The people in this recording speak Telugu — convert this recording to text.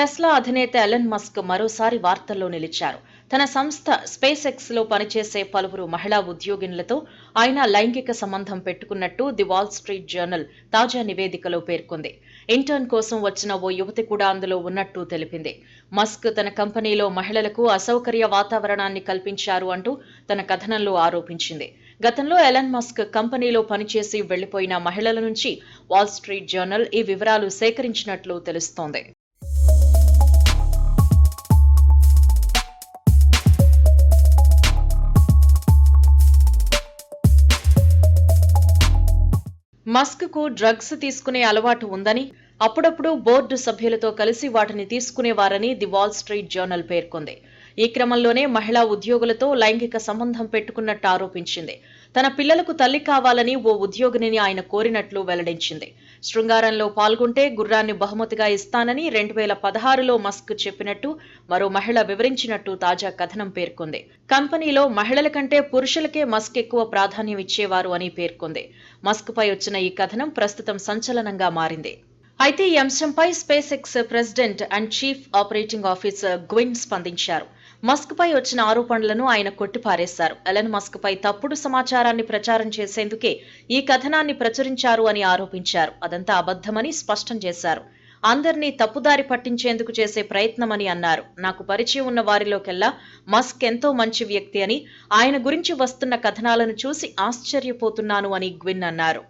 టెస్లా అధినేత ఎలన్ మస్క్ మరోసారి వార్తల్లో నిలిచారు. తన సంస్థ స్పేస్ ఎక్స్ లో పనిచేసే పలువురు మహిళా ఉద్యోగినులతో ఆయన లైంగిక సంబంధం పెట్టుకున్నట్టు ది వాల్ స్ట్రీట్ జర్నల్ తాజా నివేదికలో పేర్కొంది. ఇంటర్న్ కోసం వచ్చిన ఓ యువతి కూడా అందులో ఉన్నట్టు తెలిపింది. మస్క్ తన కంపెనీలో మహిళలకు అసౌకర్య వాతావరణాన్ని కల్పించారు అంటూ తన కథనంలో ఆరోపించింది. గతంలో ఎలన్ మస్క్ కంపెనీలో పనిచేసి వెళ్లిపోయిన మహిళల నుంచి వాల్ స్ట్రీట్ జర్నల్ ఈ వివరాలు సేకరించినట్లు తెలుస్తోంది. మస్క్ కు డ్రగ్స్ తీసుకునే అలవాటు ఉందని, అప్పుడప్పుడు బోర్డు సభ్యులతో కలిసి వాటిని తీసుకునేవారని ది వాల్ స్ట్రీట్ జర్నల్ పేర్కొంది. ఈ క్రమంలోనే మహిళా ఉద్యోగులతో లైంగిక సంబంధం పెట్టుకున్నట్టు ఆరోపించింది. తన పిల్లలకు తల్లి కావాలని ఓ ఉద్యోగిని ఆయన కోరినట్లు వెల్లడించింది. శృంగారంలో పాల్గొంటే గుర్రాన్ని బహుమతిగా ఇస్తానని 2016లో మస్క్ చెప్పినట్టు మరో మహిళ వివరించినట్టు తాజా కథనం పేర్కొంది. కంపెనీలో మహిళల కంటే పురుషులకే మస్క్ ఎక్కువ ప్రాధాన్యం ఇచ్చేవారు అని పేర్కొంది. మస్క్ పై వచ్చిన ఈ కథనం ప్రస్తుతం సంచలనంగా మారింది. అయితే ఈ అంశంపై space ex president and chief operating officer Gwyn స్పందించారు. మస్క్ పై వచ్చిన ఆరోపణలను ఆయన కొట్టిపారేశారు. ఎలన్ మస్క్ పై తప్పుడు సమాచారాన్ని ప్రచారం చేసేందుకే ఈ కథనాన్ని ప్రచురించారు అని ఆరోపించారు. అదంతా అబద్ధమని స్పష్టం చేశారు. అందరినీ తప్పుదారి పట్టించేందుకు చేసే ప్రయత్నమని అన్నారు. నాకు పరిచయం ఉన్న వారిలోకెల్లా మస్క్ ఎంతో మంచి వ్యక్తి అని, ఆయన గురించి వస్తున్న కథనాలను చూసి ఆశ్చర్యపోతున్నాను అని గ్విన్ అన్నారు.